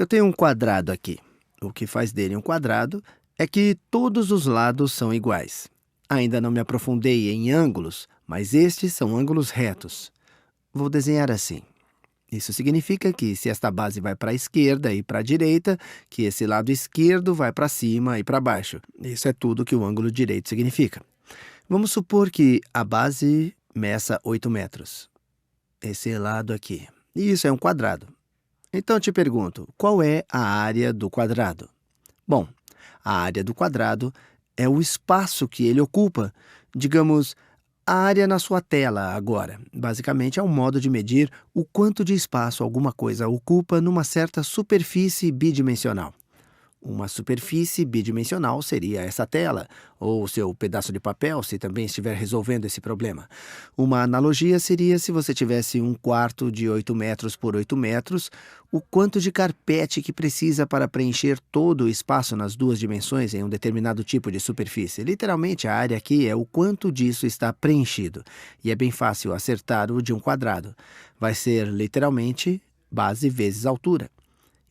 Eu tenho um quadrado aqui. O que faz dele um quadrado é que todos os lados são iguais. Ainda não me aprofundei em ângulos, mas estes são ângulos retos. Vou desenhar assim. Isso significa que se esta base vai para a esquerda e para a direita, que esse lado esquerdo vai para cima e para baixo. Isso é tudo que o ângulo direito significa. Vamos supor que a base meça 8 metros. Esse lado aqui. E isso é um quadrado. Então eu te pergunto, qual é a área do quadrado? Bom, a área do quadrado é o espaço que ele ocupa. Digamos, a área na sua tela agora. Basicamente é um modo de medir o quanto de espaço alguma coisa ocupa numa certa superfície bidimensional. Uma superfície bidimensional seria essa tela, ou seu pedaço de papel, se também estiver resolvendo esse problema. Uma analogia seria se você tivesse um quarto de 8 metros por 8 metros, o quanto de carpete que precisa para preencher todo o espaço nas duas dimensões em um determinado tipo de superfície. Literalmente, a área aqui é o quanto disso está preenchido. E é bem fácil acertar o de um quadrado. Vai ser, literalmente, base vezes altura.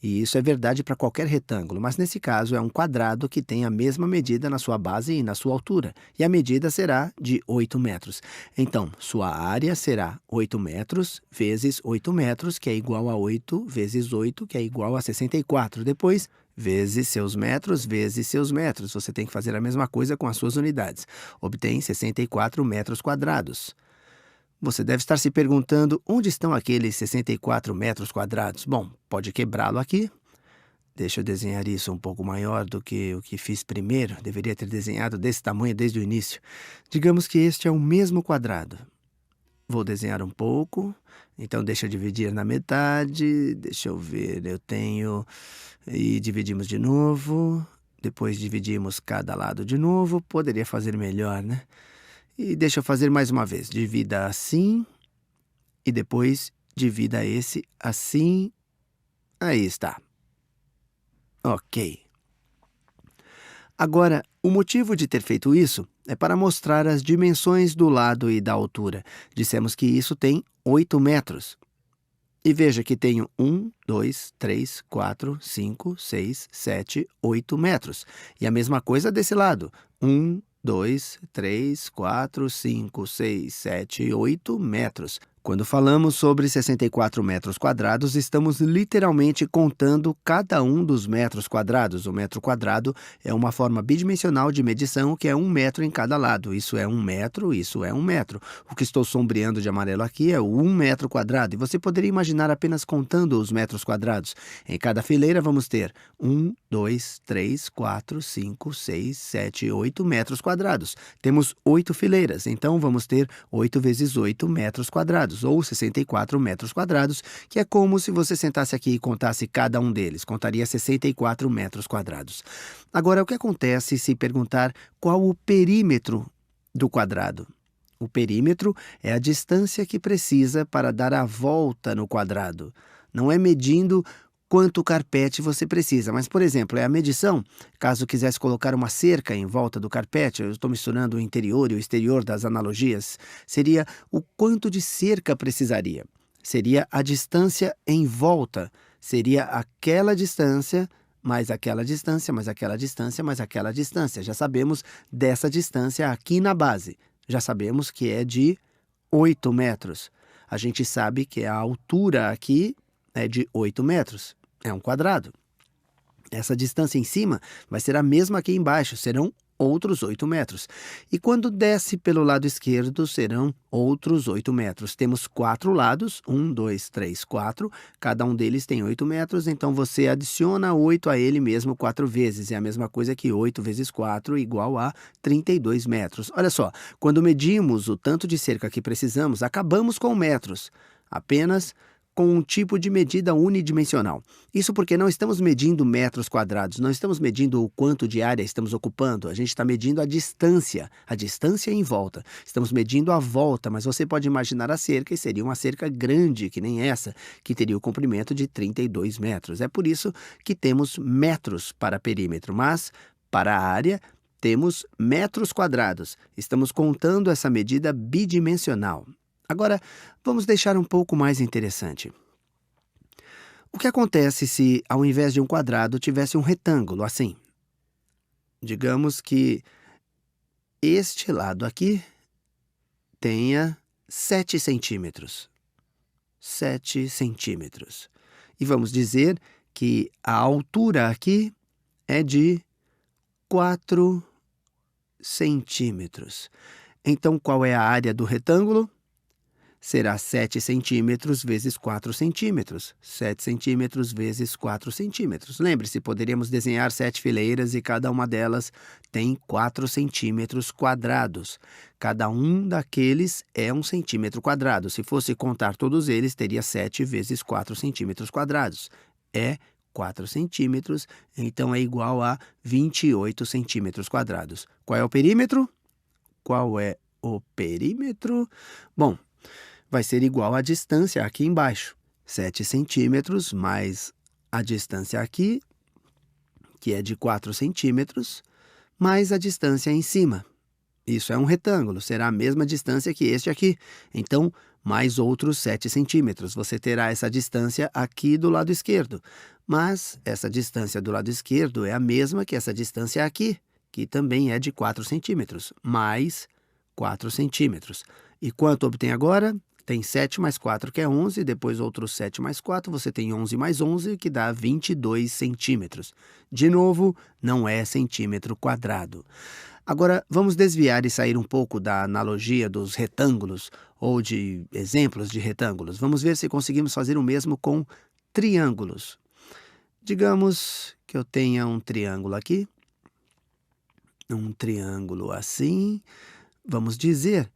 E isso é verdade para qualquer retângulo, mas nesse caso é um quadrado que tem a mesma medida na sua base e na sua altura. E a medida será de 8 metros. Então, sua área será 8 metros vezes 8 metros, que é igual a 8 vezes 8, que é igual a 64. Depois, vezes seus metros. Você tem que fazer a mesma coisa com as suas unidades. Obtém 64 metros quadrados. Você deve estar se perguntando onde estão aqueles 64 metros quadrados. Bom, pode quebrá-lo aqui. Deixa eu desenhar isso um pouco maior do que o que fiz primeiro. Deveria ter desenhado desse tamanho desde o início. Digamos que este é o mesmo quadrado. Vou desenhar um pouco. Então, deixa eu dividir na metade. Deixa eu ver, eu tenho... E dividimos de novo. Depois dividimos cada lado de novo. Poderia fazer melhor, né? E deixa eu fazer mais uma vez. Divida assim e depois divida esse assim. Aí está. Ok. Agora, o motivo de ter feito isso é para mostrar as dimensões do lado e da altura. Dissemos que isso tem 8 metros. E veja que tenho 1, 2, 3, 4, 5, 6, 7, 8 metros. E a mesma coisa desse lado. 1, 2, 3, 4, 5, 6, 7, 8 metros. Quando falamos sobre 64 metros quadrados, estamos literalmente contando cada um dos metros quadrados. O metro quadrado é uma forma bidimensional de medição que é 1 metro em cada lado. Isso é 1 metro, isso é 1 metro. O que estou sombreando de amarelo aqui é o 1 metro quadrado. E você poderia imaginar apenas contando os metros quadrados. Em cada fileira vamos ter 1, 2, 3, 4, 5, 6, 7, 8 metros quadrados. Temos 8 fileiras, então vamos ter 8 vezes 8 metros quadrados, ou 64 metros quadrados, que é como se você sentasse aqui e contasse cada um deles. Contaria 64 metros quadrados. Agora, o que acontece se perguntar qual o perímetro do quadrado? O perímetro é a distância que precisa para dar a volta no quadrado. Não é medindo quanto carpete você precisa. Mas, por exemplo, é a medição, caso quisesse colocar uma cerca em volta do carpete, eu estou misturando o interior e o exterior das analogias, seria o quanto de cerca precisaria. Seria a distância em volta. Seria aquela distância, mais aquela distância, mais aquela distância, mais aquela distância. Já sabemos dessa distância aqui na base. Já sabemos que é de 8 metros. A gente sabe que a altura aqui é de 8 metros. É um quadrado. Essa distância em cima vai ser a mesma aqui embaixo, serão outros 8 metros. E quando desce pelo lado esquerdo, serão outros 8 metros. Temos 4 lados, 1, 2, 3, 4. Cada um deles tem 8 metros, então você adiciona 8 a ele mesmo 4 vezes. É a mesma coisa que 8 vezes 4 igual a 32 metros. Olha só, quando medimos o tanto de cerca que precisamos, acabamos com metros. Apenas com um tipo de medida unidimensional. Isso porque não estamos medindo metros quadrados, não estamos medindo o quanto de área estamos ocupando, a gente está medindo a distância em volta. Estamos medindo a volta, mas você pode imaginar a cerca e seria uma cerca grande, que nem essa, que teria o comprimento de 32 metros. É por isso que temos metros para perímetro, mas para a área temos metros quadrados. Estamos contando essa medida bidimensional. Agora, vamos deixar um pouco mais interessante. O que acontece se, ao invés de um quadrado, tivesse um retângulo assim? Digamos que este lado aqui tenha 7 centímetros. 7 centímetros. E vamos dizer que a altura aqui é de 4 centímetros. Então, qual é a área do retângulo? Será 7 centímetros vezes 4 centímetros. 7 centímetros vezes 4 centímetros. Lembre-se, poderíamos desenhar 7 fileiras e cada uma delas tem 4 centímetros quadrados. Cada um daqueles é 1 centímetro quadrado. Se fosse contar todos eles, teria 7 vezes 4 centímetros quadrados. É 4 centímetros, então é igual a 28 centímetros quadrados. Qual é o perímetro? Qual é o perímetro? Bom, vai ser igual à distância aqui embaixo. 7 centímetros mais a distância aqui, que é de 4 centímetros, mais a distância em cima. Isso é um retângulo, será a mesma distância que este aqui. Então, mais outros 7 centímetros. Você terá essa distância aqui do lado esquerdo. Mas essa distância do lado esquerdo é a mesma que essa distância aqui, que também é de 4 centímetros, mais 4 centímetros. E quanto obtém agora? Tem 7 mais 4, que é 11, depois outros 7 mais 4, você tem 11 mais 11, que dá 22 centímetros. De novo, não é centímetro quadrado. Agora, vamos desviar e sair um pouco da analogia dos retângulos ou de exemplos de retângulos. Vamos ver se conseguimos fazer o mesmo com triângulos. Digamos que eu tenha um triângulo aqui, um triângulo assim. Vamos dizer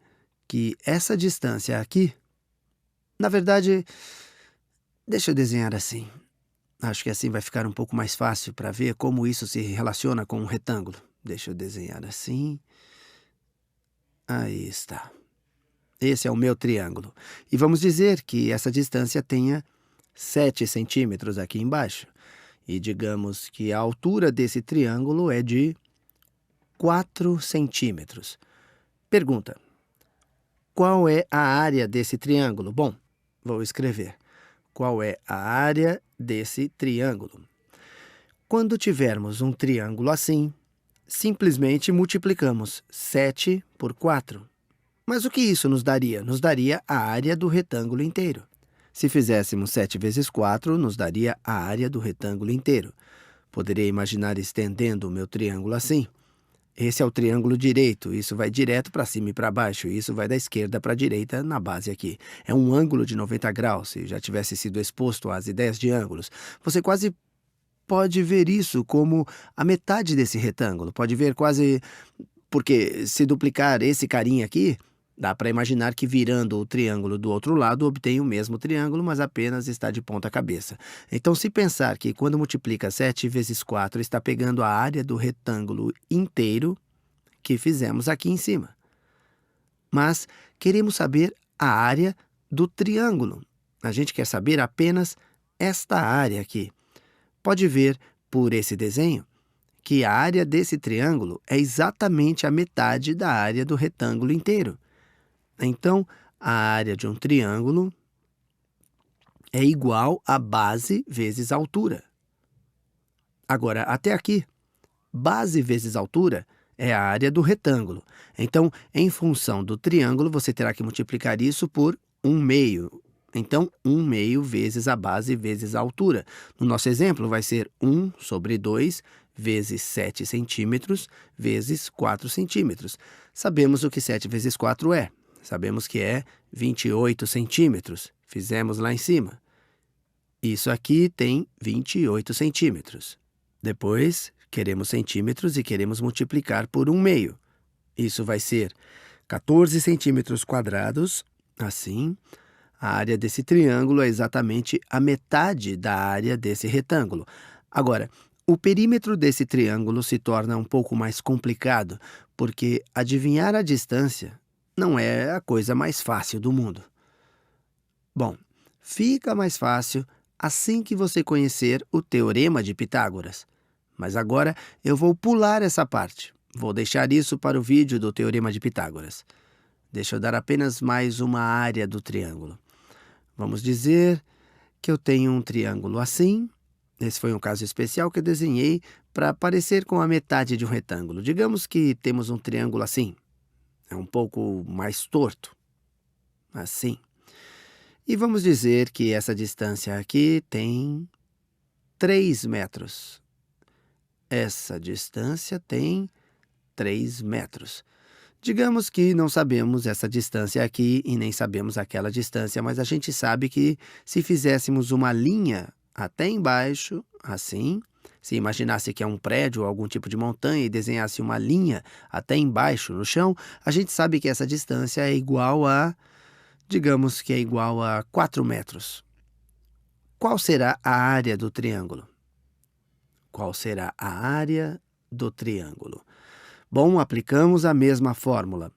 que essa distância aqui, na verdade, deixa eu desenhar assim. Acho que assim vai ficar um pouco mais fácil para ver como isso se relaciona com um retângulo. Deixa eu desenhar assim. Aí está. Esse é o meu triângulo. E vamos dizer que essa distância tenha 7 centímetros aqui embaixo. E digamos que a altura desse triângulo é de 4 centímetros. Pergunta: qual é a área desse triângulo? Bom, vou escrever. Qual é a área desse triângulo? Quando tivermos um triângulo assim, simplesmente multiplicamos 7 por 4. Mas o que isso nos daria? Nos daria a área do retângulo inteiro. Se fizéssemos 7 vezes 4, nos daria a área do retângulo inteiro. Poderia imaginar estendendo o meu triângulo assim. Esse é o triângulo direito, isso vai direto para cima e para baixo, isso vai da esquerda para a direita na base aqui. É um ângulo de 90 graus, se já tivesse sido exposto às ideias de ângulos. Você quase pode ver isso como a metade desse retângulo, pode ver quase... Porque se duplicar esse carinha aqui, dá para imaginar que virando o triângulo do outro lado obtém o mesmo triângulo, mas apenas está de ponta cabeça. Então, se pensar que quando multiplica 7 vezes 4 está pegando a área do retângulo inteiro que fizemos aqui em cima. Mas queremos saber a área do triângulo. A gente quer saber apenas esta área aqui. Pode ver por esse desenho que a área desse triângulo é exatamente a metade da área do retângulo inteiro. Então, a área de um triângulo é igual a base vezes altura. Agora, até aqui, base vezes altura é a área do retângulo. Então, em função do triângulo, você terá que multiplicar isso por 1/2. Então, 1/2 vezes a base vezes a altura. No nosso exemplo, vai ser 1 sobre 2 vezes 7 centímetros vezes 4 centímetros. Sabemos o que 7 vezes 4 é. Sabemos que é 28 centímetros. Fizemos lá em cima. Isso aqui tem 28 centímetros. Depois, queremos centímetros e queremos multiplicar por 1/2. Isso vai ser 14 centímetros quadrados, assim. A área desse triângulo é exatamente a metade da área desse retângulo. Agora, o perímetro desse triângulo se torna um pouco mais complicado, porque adivinhar a distância não é a coisa mais fácil do mundo. Bom, fica mais fácil assim que você conhecer o Teorema de Pitágoras. Mas agora eu vou pular essa parte. Vou deixar isso para o vídeo do Teorema de Pitágoras. Deixa eu dar apenas mais uma área do triângulo. Vamos dizer que eu tenho um triângulo assim. Esse foi um caso especial que eu desenhei para parecer com a metade de um retângulo. Digamos que temos um triângulo assim. É um pouco mais torto. Assim. E vamos dizer que essa distância aqui tem 3 metros. Essa distância tem 3 metros. Digamos que não sabemos essa distância aqui e nem sabemos aquela distância, mas a gente sabe que se fizéssemos uma linha até embaixo, assim, se imaginasse que é um prédio ou algum tipo de montanha e desenhasse uma linha até embaixo no chão, a gente sabe que essa distância é igual a, digamos que é igual a 4 metros. Qual será a área do triângulo? Qual será a área do triângulo? Bom, aplicamos a mesma fórmula.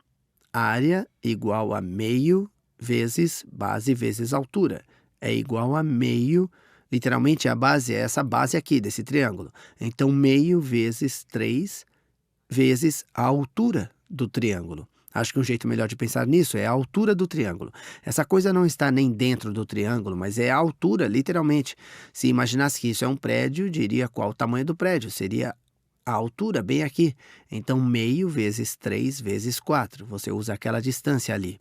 Área igual a meio vezes base vezes altura. É igual a meio, literalmente a base é essa base aqui desse triângulo. Então, meio vezes 3 vezes a altura do triângulo. Acho que um jeito melhor de pensar nisso é a altura do triângulo. Essa coisa não está nem dentro do triângulo, mas é a altura, literalmente. Se imaginasse que isso é um prédio, diria qual o tamanho do prédio. Seria a altura bem aqui. Então, meio vezes 3 vezes 4. Você usa aquela distância ali,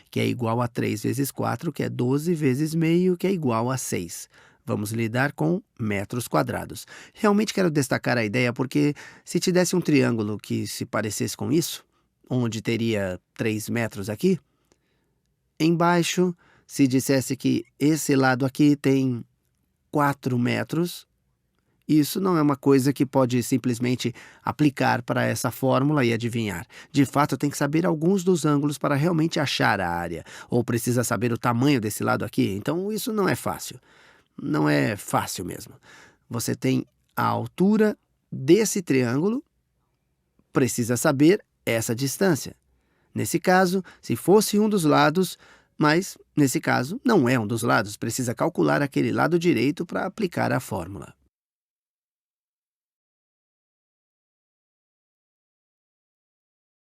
que é igual a 3 vezes 4, que é 12 vezes meio, que é igual a 6. Vamos lidar com metros quadrados. Realmente quero destacar a ideia porque se te desse um triângulo que se parecesse com isso, onde teria 3 metros aqui, embaixo, se dissesse que esse lado aqui tem 4 metros, isso não é uma coisa que pode simplesmente aplicar para essa fórmula e adivinhar. De fato, tem que saber alguns dos ângulos para realmente achar a área. Ou precisa saber o tamanho desse lado aqui. Então, isso não é fácil. Não é fácil mesmo. Você tem a altura desse triângulo, precisa saber essa distância. Nesse caso, se fosse um dos lados, mas nesse caso não é um dos lados, precisa calcular aquele lado direito para aplicar a fórmula.